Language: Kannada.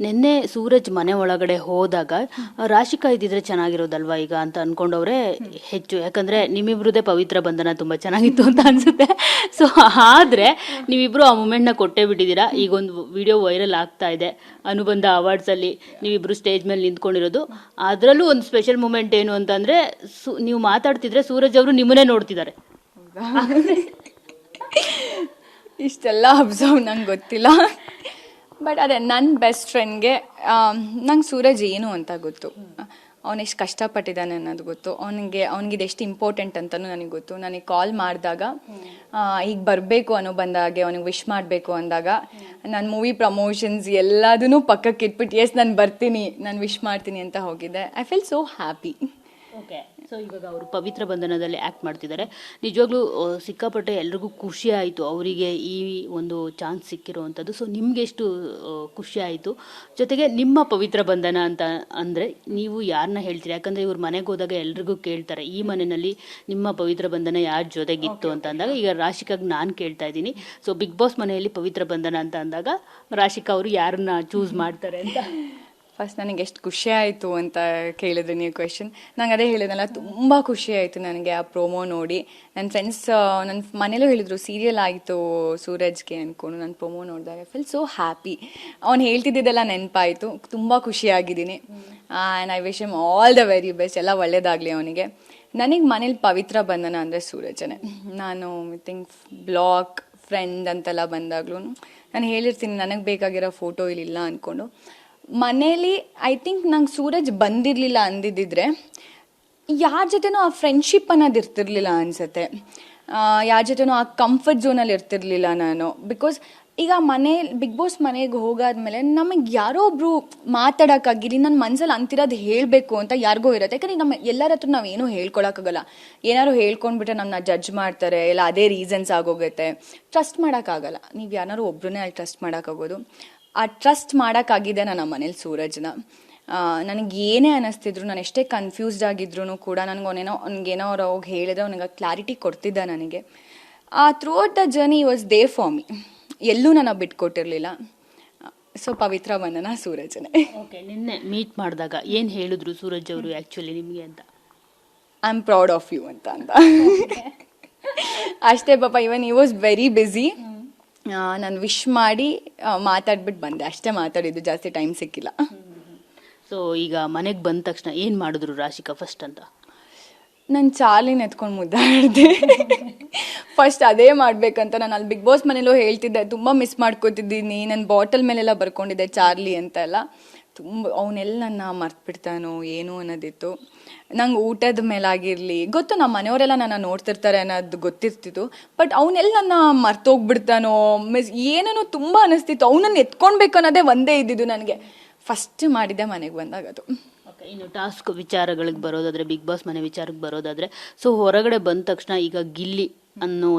ನಿನ್ನೆ ಸೂರಜ್ ಮನೆ ಒಳಗಡೆ ಹೋದಾಗ ರಾಶಿಕಾ ಇದ್ದಿದ್ರೆ ಚೆನ್ನಾಗಿರೋದಲ್ವಾ ಈಗ ಅಂತ ಅನ್ಕೊಂಡವ್ರೆ ಹೆಚ್ಚು. ಯಾಕಂದ್ರೆ ನಿಮ್ಮಿಬ್ರದೇ ಪವಿತ್ರ ಬಂಧನ ತುಂಬಾ ಚೆನ್ನಾಗಿತ್ತು ಅಂತ ಅನ್ಸುತ್ತೆ. ಸೊ ಆದ್ರೆ ನೀವಿಬ್ರು ಆ ಮೂಮೆಂಟ್ನ ಕೊಟ್ಟೇ ಬಿಟ್ಟಿದ್ದೀರಾ. ಈಗ ಒಂದು ವಿಡಿಯೋ ವೈರಲ್ ಆಗ್ತಾ ಇದೆ, ಅನುಬಂಧ ಅವಾರ್ಡ್ಸ್ ಅಲ್ಲಿ ನೀವಿಬ್ರು ಸ್ಟೇಜ್ ಮೇಲೆ ನಿಂತ್ಕೊಂಡಿರೋದು. ಅದರಲ್ಲೂ ಒಂದು ಸ್ಪೆಷಲ್ ಮೂಮೆಂಟ್ ಏನು ಅಂತಂದ್ರೆ, ನೀವು ಮಾತಾಡ್ತಿದ್ರೆ ಸೂರಜ್ ಅವರು ನಿಮ್ಮನ್ನೇ ನೋಡ್ತಿದ್ದಾರೆ. ಇಷ್ಟೆಲ್ಲ ಅಬ್ಸರ್ವ್ ನಂಗೆ ಗೊತ್ತಿಲ್ಲ, ಬಟ್ ಅದೇ ನನ್ನ ಬೆಸ್ಟ್ ಫ್ರೆಂಡ್ಗೆ ನಂಗೆ ಸೂರಜ್ ಏನು ಅಂತ ಗೊತ್ತು, ಅವ್ನು ಎಷ್ಟು ಕಷ್ಟಪಟ್ಟಿದ್ದಾನೆ ಅನ್ನೋದು ಗೊತ್ತು, ಅವ್ನಿಗೆ ಎಷ್ಟು ಇಂಪಾರ್ಟೆಂಟ್ ಅಂತಲೂ ನನಗೆ ಗೊತ್ತು. ನನಗೆ ಕಾಲ್ ಮಾಡಿದಾಗ ಈಗ ಬರಬೇಕು ಅನ್ನೋ ಬಂದಾಗೆ ಅವ್ನಿಗೆ ವಿಶ್ ಮಾಡಬೇಕು ಅಂದಾಗ ನನ್ನ ಮೂವಿ ಪ್ರಮೋಷನ್ಸ್ ಎಲ್ಲದನ್ನೂ ಪಕ್ಕಕ್ಕೆ ಇಟ್ಬಿಟ್ಟು ಎಸ್ ನಾನು ಬರ್ತೀನಿ, ನಾನು ವಿಶ್ ಮಾಡ್ತೀನಿ ಅಂತ ಹೋಗಿದ್ದೆ. I feel so happy. Okay, so ಇವಾಗ ಅವರು ಪವಿತ್ರ ಬಂಧನದಲ್ಲಿ ಆ್ಯಕ್ಟ್ ಮಾಡ್ತಿದ್ದಾರೆ. ನಿಜವಾಗ್ಲೂ ಸಿಕ್ಕಾಪಟ್ಟೆ ಎಲ್ರಿಗೂ ಖುಷಿ ಆಯಿತು ಅವರಿಗೆ ಈ ಒಂದು ಚಾನ್ಸ್ ಸಿಕ್ಕಿರೋವಂಥದ್ದು. ಸೊ ನಿಮಗೆ ಎಷ್ಟು ಖುಷಿ ಆಯಿತು? ಜೊತೆಗೆ ನಿಮ್ಮ ಪವಿತ್ರ ಬಂಧನ ಅಂತ ಅಂದರೆ ನೀವು ಯಾರನ್ನ ಹೇಳ್ತೀರಿ? ಯಾಕಂದರೆ ಇವ್ರ ಮನೆಗೆ ಹೋದಾಗ ಎಲ್ರಿಗೂ ಕೇಳ್ತಾರೆ ಈ ಮನೆಯಲ್ಲಿ ನಿಮ್ಮ ಪವಿತ್ರ ಬಂಧನ ಯಾರ ಜೊತೆಗಿತ್ತು ಅಂತ ಅಂದಾಗ, ಈಗ ರಾಶಿಕಾಗೆ ನಾನು ಕೇಳ್ತಾ ಇದ್ದೀನಿ. ಸೊ ಬಿಗ್ ಬಾಸ್ ಮನೆಯಲ್ಲಿ ಪವಿತ್ರ ಬಂಧನ ಅಂತ ಅಂದಾಗ ರಾಶಿಕಾ ಅವರು ಯಾರನ್ನ ಚೂಸ್ ಮಾಡ್ತಾರೆ ಅಂತ? ಫಸ್ಟ್ ನನಗೆ ಎಷ್ಟು ಖುಷಿ ಆಯಿತು ಅಂತ ಕೇಳಿದ್ರೆ ನೀವು ಕ್ವೆಶನ್, ನಂಗೆ ಅದೇ ಹೇಳಿದ್ನಲ್ಲ, ತುಂಬ ಖುಷಿ ಆಯಿತು ನನಗೆ ಆ ಪ್ರೋಮೋ ನೋಡಿ. ನನ್ನ ಫ್ರೆಂಡ್ಸ್ ನನ್ನ ಮನೇಲೂ ಹೇಳಿದರು ಸೀರಿಯಲ್ ಆಯಿತು ಸೂರಜ್ಗೆ ಅಂದ್ಕೊಂಡು. ನನ್ನ ಪ್ರೋಮೋ ನೋಡಿದಾಗ ಐ ಫೀಲ್ ಸೋ ಹ್ಯಾಪಿ. ಅವ್ನು ಹೇಳ್ತಿದ್ದೆಲ್ಲ ನೆನಪಾಯಿತು, ತುಂಬ ಖುಷಿಯಾಗಿದ್ದೀನಿ. And I wish him all the very best, ಎಲ್ಲ ಒಳ್ಳೇದಾಗಲಿ ಅವನಿಗೆ. ನನಗೆ ಮನೇಲಿ ಪವಿತ್ರ ಬಂಧನ ಅಂದರೆ ಸೂರಜನೇ. ನಾನು ಐ ಥಿಂಕ್ ಬ್ಲಾಗ್ ಫ್ರೆಂಡ್ ಅಂತೆಲ್ಲ ಬಂದಾಗ್ಲೂ ನಾನು ಹೇಳಿರ್ತೀನಿ ನನಗೆ ಬೇಕಾಗಿರೋ ಫೋಟೋ ಇಲ್ಲಿಲ್ಲ ಅಂದ್ಕೊಂಡು. ಮನೇಲಿ ಐ ಥಿಂಕ್ ನಂಗೆ ಸೂರಜ್ ಬಂದಿರಲಿಲ್ಲ ಅಂದಿದ್ದಿದ್ರೆ ಯಾರ ಜೊತೆನೂ ಆ ಫ್ರೆಂಡ್ಶಿಪ್ ಅನ್ನೋದು ಇರ್ತಿರ್ಲಿಲ್ಲ ಅನಿಸುತ್ತೆ, ಯಾರ ಜೊತೆನೂ ಆ ಕಂಫರ್ಟ್ ಝೋನಲ್ಲಿ ಇರ್ತಿರ್ಲಿಲ್ಲ ನಾನು. ಬಿಕಾಸ್ ಈಗ ಬಿಗ್ ಬಾಸ್ ಮನೆಗೆ ಹೋಗಾದ್ಮೇಲೆ ನಮಗೆ ಯಾರೋ ಒಬ್ರು ಮಾತಾಡೋಕ್ಕಾಗಿರಿ, ನನ್ನ ಮನಸ್ಸಲ್ಲಿ ಅಂತಿರೋದು ಹೇಳಬೇಕು ಅಂತ ಯಾರಿಗೋ ಇರುತ್ತೆ. ಯಾಕಂದರೆ ನಮ್ಮ ಎಲ್ಲರ ಹತ್ರ ನಾವೇನೂ ಹೇಳ್ಕೊಳಕ್ಕಾಗಲ್ಲ. ಏನಾದ್ರು ಹೇಳ್ಕೊಂಡ್ಬಿಟ್ರೆ ನಮ್ಮನ್ನ ಜಡ್ಜ್ ಮಾಡ್ತಾರೆ, ಇಲ್ಲ ಅದೇ ರೀಸನ್ಸ್ ಆಗೋಗುತ್ತೆ. ಟ್ರಸ್ಟ್ ಮಾಡೋಕ್ಕಾಗಲ್ಲ. ನೀವು ಯಾರು ಒಬ್ರನ್ನೇ ಅಲ್ಲಿ ಟ್ರಸ್ಟ್ ಮಾಡೋಕ್ಕಾಗೋದು. ಆ ಟ್ರಸ್ಟ್ ಮಾಡೋಕ್ಕಾಗಿದೆ ನನ್ನ ಮನೇಲಿ ಸೂರಜ್ನ. ನನಗೆ ಏನೇ ಅನ್ನಿಸ್ತಿದ್ರು, ನಾನು ಎಷ್ಟೇ ಕನ್ಫ್ಯೂಸ್ಡ್ ಆಗಿದ್ರು ಕೂಡ ಅವ್ನಿಗೇನೋ ಅವ್ರು ಹೋಗಿ ಹೇಳಿದ್ರೆ ಅವನಿಗೆ ಕ್ಲಾರಿಟಿ ಕೊಡ್ತಿದ್ದ ನನಗೆ. Through out the journey was they for me, ಎಲ್ಲೂ ನಾನು ಬಿಟ್ಕೊಟ್ಟಿರಲಿಲ್ಲ. ಸೊ ಪವಿತ್ರ ಬಂಧನ ಸೂರಜ್ನೇ. ಓಕೆ, ನಿನ್ನೆ ಮೀಟ್ ಮಾಡಿದಾಗ ಏನು ಹೇಳಿದ್ರು ಸೂರಜ್ ಅವರು ಆ್ಯಕ್ಚುಲಿ ನಿಮಗೆ ಅಂತ? I am proud of you ಅಂತ ಅಷ್ಟೇ ಪಾಪ. Even he was very busy. ನಾನು ವಿಶ್ ಮಾಡಿ ಮಾತಾಡ್ಬಿಟ್ಟು ಬಂದೆ ಅಷ್ಟೇ, ಮಾತಾಡಿದ್ದು, ಜಾಸ್ತಿ ಟೈಮ್ ಸಿಕ್ಕಿಲ್ಲ. ಸೊ ಈಗ ಮನೆಗೆ ಬಂದ ತಕ್ಷಣ ಏನು ಮಾಡಿದ್ರು ರಾಶಿಕಾ ಫಸ್ಟ್ ಅಂತ? ನಾನು ಚಾರ್ಲಿನ ಎತ್ಕೊಂಡು ಮುದ್ದಾಡಿದೆ. ಫಸ್ಟ್ ಅದೇ ಮಾಡ್ಬೇಕಂತ ನಾನು ಅಲ್ಲಿ ಬಿಗ್ ಬಾಸ್ ಮನೇಲೂ ಹೇಳ್ತಿದ್ದೆ, ತುಂಬ ಮಿಸ್ ಮಾಡ್ಕೋತಿದ್ದೀನಿ. ನನ್ನ ಬಾಟಲ್ ಮೇಲೆಲ್ಲ ಬರ್ಕೊಂಡಿದ್ದೆ ಚಾರ್ಲಿ ಅಂತ ಎಲ್ಲ. ಅವನೆಲ್ಲ ನನ್ನ ಮರ್ತ್ಬಿಡ್ತಾನೋ ಏನು ಅನ್ನೋದಿತ್ತು ನಂಗೆ. ಊಟದ ಮೇಲಾಗಿರಲಿ ಗೊತ್ತು, ನಮ್ಮ ಮನೆಯವರೆಲ್ಲ ನನ್ನ ನೋಡ್ತಿರ್ತಾರೆ ಅನ್ನೋದು ಗೊತ್ತಿರ್ತಿತ್ತು. ಬಟ್ ಅವನೆಲ್ಲ ನನ್ನ ಮರ್ತೋಗ್ಬಿಡ್ತಾನೋ ಏನೇನೋ ತುಂಬ ಅನ್ನಿಸ್ತಿತ್ತು. ಅವನನ್ನು ಎತ್ಕೊಳ್ಬೇಕು ಅನ್ನೋದೇ ಒಂದೇ ಇದ್ದಿದ್ದು ನನಗೆ. ಫಸ್ಟ್ ಮಾಡಿದ್ದೆ ಮನೆಗೆ ಬಂದಾಗ ಅದು. ಓಕೆ, ಇನ್ನು ಟಾಸ್ಕ್ ವಿಚಾರಗಳಿಗೆ ಬರೋದಾದರೆ, ಬಿಗ್ ಬಾಸ್ ಮನೆ ವಿಚಾರಕ್ಕೆ ಬರೋದಾದರೆ, ಸೊ ಹೊರಗಡೆ ಬಂದ ತಕ್ಷಣ ಈಗ ಗಿಲ್ಲಿ ಅನ್ನೋ